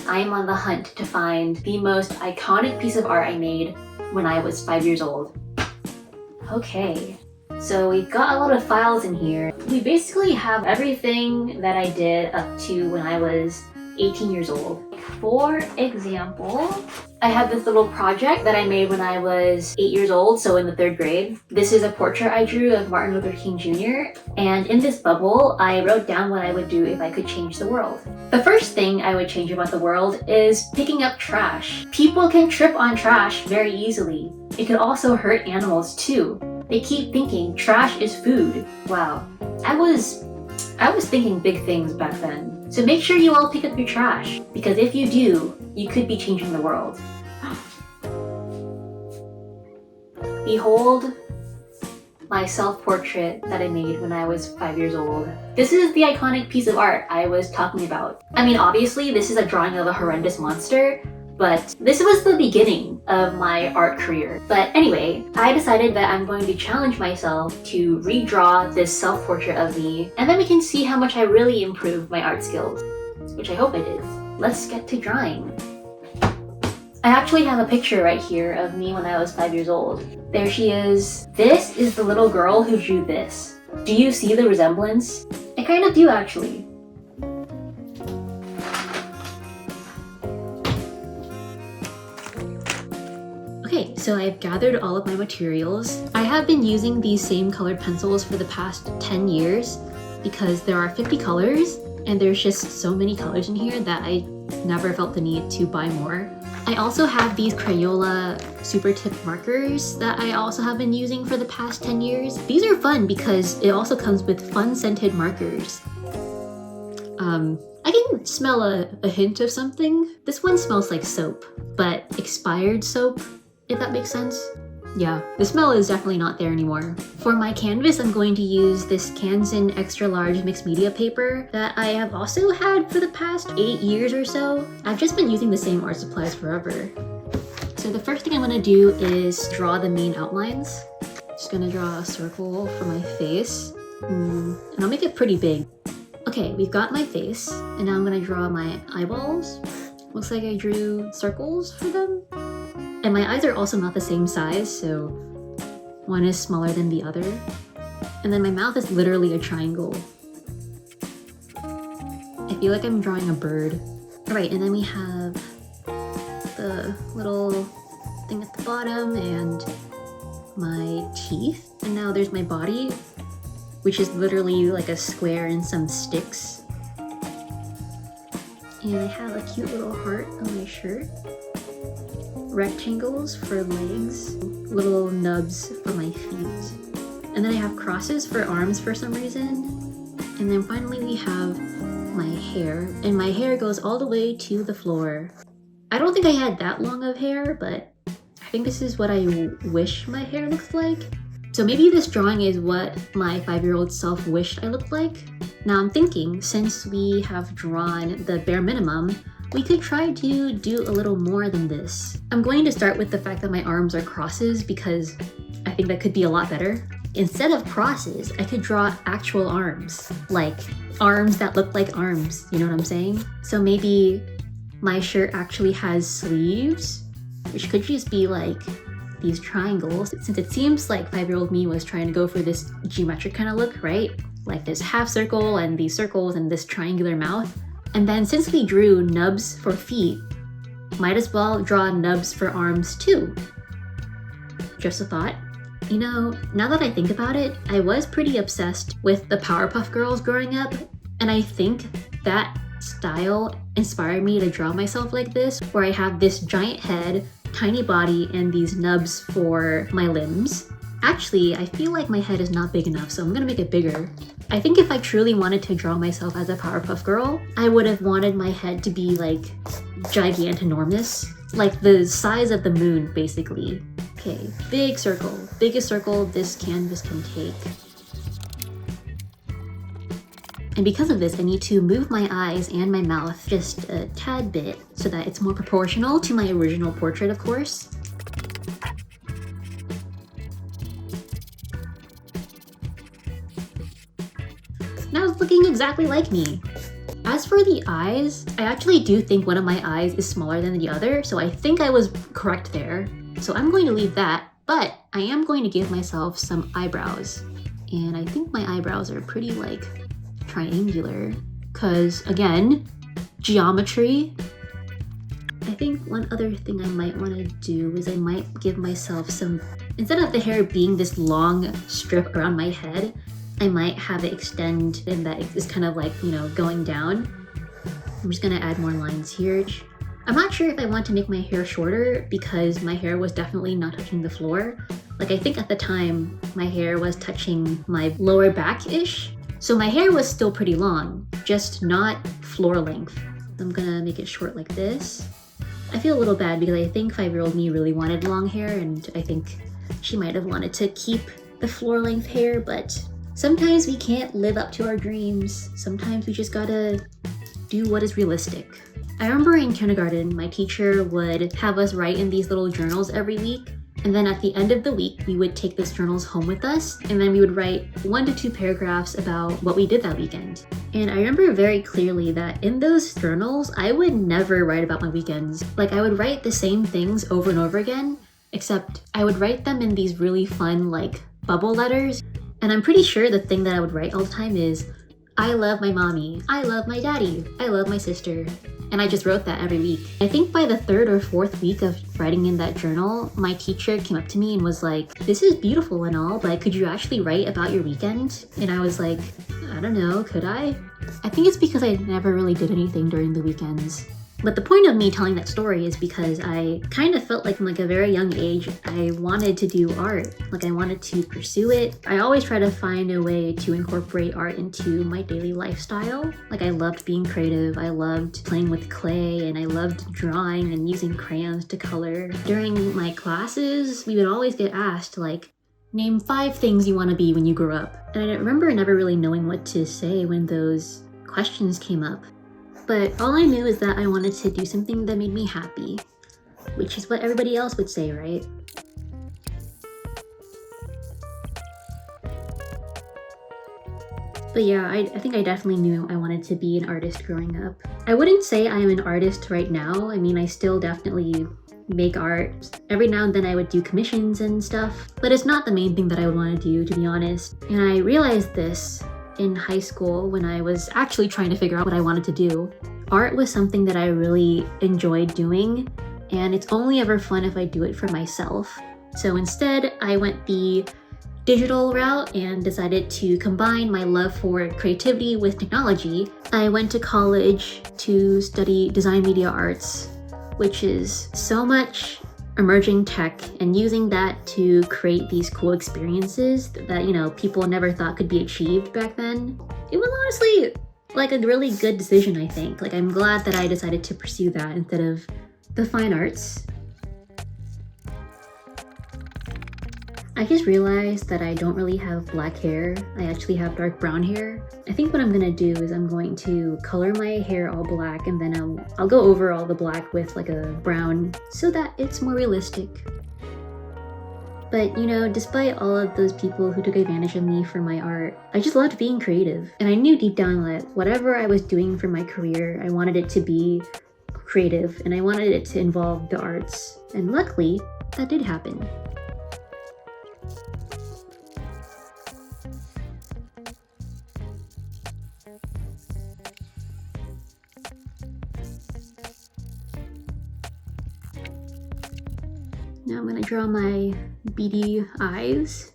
I am on the hunt to find the most iconic piece of art I made when I was 5 years old. Okay, so we've got a lot of files in here. We basically have everything that I did up to when I was 18 years old. For example, I have this little project that I made when I was 8 years old, so in the 3rd grade. This is a portrait I drew of Martin Luther King Jr., and in this bubble, I wrote down what I would do if I could change the world. The first thing I would change about the world is picking up trash. People can trip on trash very easily. It could also hurt animals too. They keep thinking trash is food. Wow, I was thinking big things back then. So make sure you all pick up your trash, because if you do, you could be changing the world. Behold my self-portrait that I made when I was 5 years old. This is the iconic piece of art I was talking about. I mean, obviously this is a drawing of a horrendous monster, but this was the beginning of my art career. But anyway, I decided that I'm going to challenge myself to redraw this self-portrait of me, and then we can see how much I really improved my art skills, which I hope I did. Let's get to drawing. I actually have a picture right here of me when I was 5 years old. There she is. This is the little girl who drew this. Do you see the resemblance? I kind of do, actually. Okay, so I've gathered all of my materials. I have been using these same colored pencils for the past 10 years because there are 50 colors and there's just so many colors in here that I never felt the need to buy more. I also have these Crayola super tip markers that I also have been using for the past 10 years. These are fun because it also comes with fun scented markers. I can smell a hint of something. This one smells like soap, but expired soap, if that makes sense. Yeah, the smell is definitely not there anymore. For my canvas, I'm going to use this Kansan extra large mixed media paper that I have also had for the past 8 years or so. I've just been using the same art supplies forever. So the first thing I'm gonna do is draw the main outlines. Just gonna draw a circle for my face, and I'll make it pretty big. Okay, we've got my face, and now I'm gonna draw my eyeballs. Looks like I drew circles for them. And my eyes are also not the same size, so one is smaller than the other. And then my mouth is literally a triangle. I feel like I'm drawing a bird. All right, and then we have the little thing at the bottom and my teeth. And now there's my body, which is literally like a square and some sticks. And I have a cute little heart on my shirt. Rectangles for legs, little nubs for my feet. And then I have crosses for arms for some reason. And then finally we have my hair, and my hair goes all the way to the floor. I don't think I had that long of hair, but I think this is what I wish my hair looks like. So maybe this drawing is what my 5-year-old self wished I looked like. Now I'm thinking, since we have drawn the bare minimum, we could try to do a little more than this. I'm going to start with the fact that my arms are crosses because I think that could be a lot better. Instead of crosses, I could draw actual arms, like arms that look like arms, you know what I'm saying? So maybe my shirt actually has sleeves, which could just be like these triangles, since it seems like 5-year-old me was trying to go for this geometric kind of look, right? Like this half circle and these circles and this triangular mouth. And then since we drew nubs for feet, might as well draw nubs for arms too. Just a thought. You know, now that I think about it, I was pretty obsessed with the Powerpuff Girls growing up, and I think that style inspired me to draw myself like this, where I have this giant head, tiny body, and these nubs for my limbs. Actually, I feel like my head is not big enough, so I'm gonna make it bigger. I think if I truly wanted to draw myself as a Powerpuff Girl, I would have wanted my head to be like gigantinormous, like the size of the moon, basically. Okay, big circle, biggest circle this canvas can take. And because of this, I need to move my eyes and my mouth just a tad bit so that it's more proportional to my original portrait, of course. Now it's looking exactly like me. As for the eyes, I actually do think one of my eyes is smaller than the other, so I think I was correct there. So I'm going to leave that, but I am going to give myself some eyebrows. And I think my eyebrows are pretty like triangular, because again, geometry. I think one other thing I might want to do is I might give myself some, instead of the hair being this long strip around my head, I might have it extend and that is kind of like, you know, going down. I'm just gonna add more lines here. I'm not sure if I want to make my hair shorter because my hair was definitely not touching the floor. Like I think at the time my hair was touching my lower back-ish. So my hair was still pretty long, just not floor length. I'm gonna make it short like this. I feel a little bad because I think 5-year-old me really wanted long hair and I think she might have wanted to keep the floor length hair, but sometimes we can't live up to our dreams. Sometimes we just gotta do what is realistic. I remember in kindergarten, my teacher would have us write in these little journals every week. And then at the end of the week, we would take those journals home with us. And then we would write 1 to 2 paragraphs about what we did that weekend. And I remember very clearly that in those journals, I would never write about my weekends. Like I would write the same things over and over again, except I would write them in these really fun like bubble letters. And I'm pretty sure the thing that I would write all the time is, I love my mommy, I love my daddy, I love my sister. And I just wrote that every week. I think by the 3rd or 4th week of writing in that journal, my teacher came up to me and was like, this is beautiful and all, but could you actually write about your weekend? And I was like, I don't know, could I? I think it's because I never really did anything during the weekends. But the point of me telling that story is because I kind of felt like from like a very young age, I wanted to do art. Like I wanted to pursue it. I always try to find a way to incorporate art into my daily lifestyle. Like I loved being creative. I loved playing with clay and I loved drawing and using crayons to color. During my classes, we would always get asked like, name 5 things you want to be when you grow up. And I remember never really knowing what to say when those questions came up. But all I knew is that I wanted to do something that made me happy, which is what everybody else would say, right? But yeah, I think I definitely knew I wanted to be an artist growing up. I wouldn't say I am an artist right now. I mean, I still definitely make art. Every now and then I would do commissions and stuff, but it's not the main thing that I would want to do, to be honest. And I realized this in high school when I was actually trying to figure out what I wanted to do. Art was something that I really enjoyed doing, and it's only ever fun if I do it for myself. So instead, I went the digital route and decided to combine my love for creativity with technology. I went to college to study design media arts, which is so much emerging tech and using that to create these cool experiences that, you know, people never thought could be achieved back then. It was honestly like a really good decision, I think. Like I'm glad that I decided to pursue that instead of the fine arts. I just realized that I don't really have black hair. I actually have dark brown hair. I think what I'm gonna do is I'm going to color my hair all black and then I'll go over all the black with like a brown so that it's more realistic. But you know, despite all of those people who took advantage of me for my art, I just loved being creative. And I knew deep down that whatever I was doing for my career, I wanted it to be creative and I wanted it to involve the arts. And luckily, that did happen. Now I'm gonna draw my beady eyes.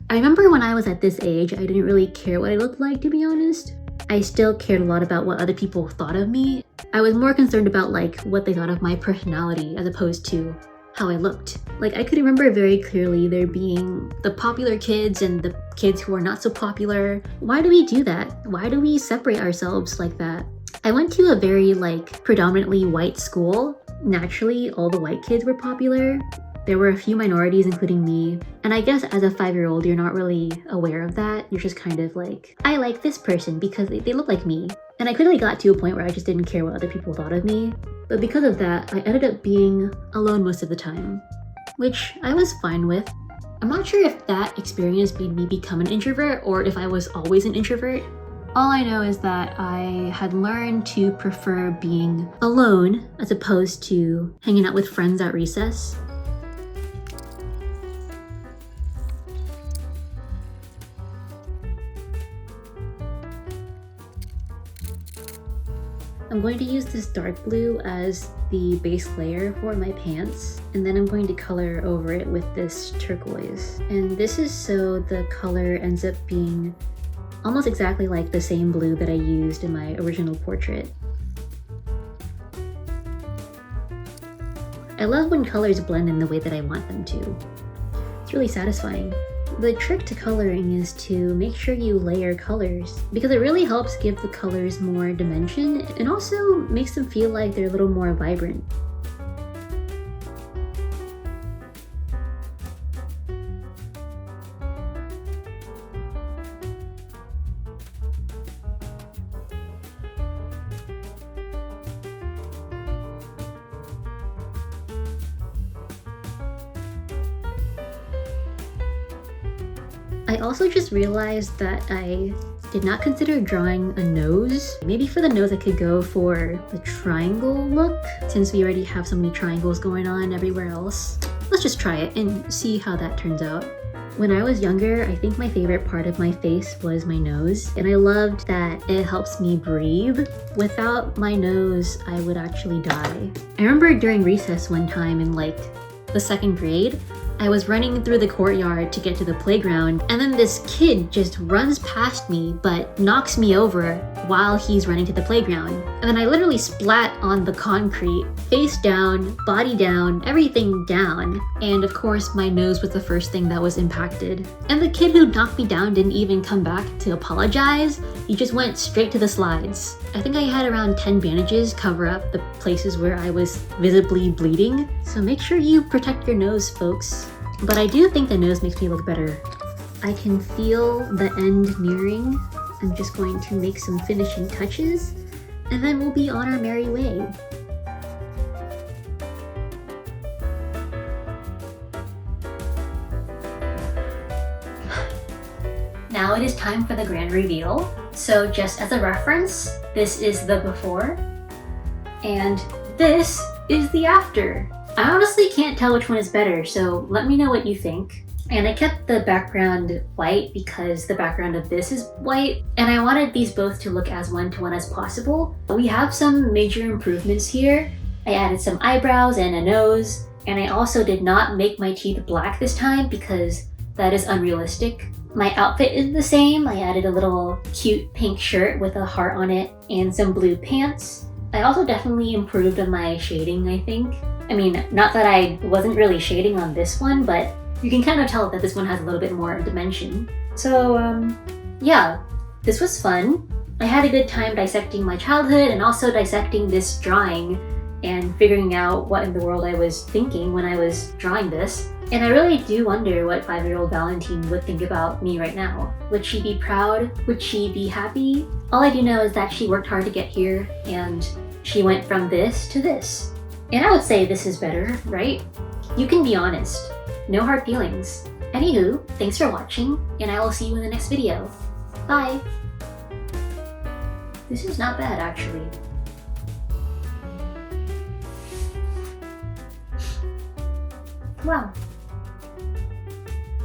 I remember when I was at this age, I didn't really care what I looked like, to be honest. I still cared a lot about what other people thought of me. I was more concerned about like what they thought of my personality as opposed to how I looked. Like I could remember very clearly there being the popular kids and the kids who are not so popular. Why do we do that? Why do we separate ourselves like that? I went to a very like predominantly white school. Naturally, all the white kids were popular. There were a few minorities, including me. And I guess as a 5-year-old, you're not really aware of that. You're just kind of like, I like this person because they look like me. And I quickly got to a point where I just didn't care what other people thought of me. But because of that, I ended up being alone most of the time, which I was fine with. I'm not sure if that experience made me become an introvert or if I was always an introvert. All I know is that I had learned to prefer being alone as opposed to hanging out with friends at recess. I'm going to use this dark blue as the base layer for my pants, and then I'm going to color over it with this turquoise. And this is so the color ends up being almost exactly like the same blue that I used in my original portrait. I love when colors blend in the way that I want them to. It's really satisfying. The trick to coloring is to make sure you layer colors because it really helps give the colors more dimension and also makes them feel like they're a little more vibrant. I also just realized that I did not consider drawing a nose. Maybe for the nose I could go for the triangle look, since we already have so many triangles going on everywhere else. Let's just try it and see how that turns out. When I was younger, I think my favorite part of my face was my nose, and I loved that it helps me breathe. Without my nose, I would actually die. I remember during recess one time in like the 2nd grade, I was running through the courtyard to get to the playground, and then this kid just runs past me but knocks me over while he's running to the playground. And then I literally splat on the concrete, face down, body down, everything down. And of course, my nose was the first thing that was impacted. And the kid who knocked me down didn't even come back to apologize. He just went straight to the slides. I think I had around 10 bandages cover up the places where I was visibly bleeding. So make sure you protect your nose, folks. But I do think the nose makes me look better. I can feel the end nearing. I'm just going to make some finishing touches, and then we'll be on our merry way. Now it is time for the grand reveal. So just as a reference, this is the before, and this is the after. I honestly can't tell which one is better, so let me know what you think. And I kept the background white because the background of this is white, and I wanted these both to look as one-to-one as possible. We have some major improvements here. I added some eyebrows and a nose, and I also did not make my teeth black this time because that is unrealistic. My outfit is the same. I added a little cute pink shirt with a heart on it and some blue pants. I also definitely improved on my shading, I think. I mean, not that I wasn't really shading on this one, but you can kind of tell that this one has a little bit more dimension. So, yeah, this was fun. I had a good time dissecting my childhood and also dissecting this drawing and figuring out what in the world I was thinking when I was drawing this. And I really do wonder what 5-year-old Valentine would think about me right now. Would she be proud? Would she be happy? All I do know is that she worked hard to get here and she went from this to this. And I would say this is better, right? You can be honest. No hard feelings. Anywho, thanks for watching, and I will see you in the next video. Bye! This is not bad, actually. Wow.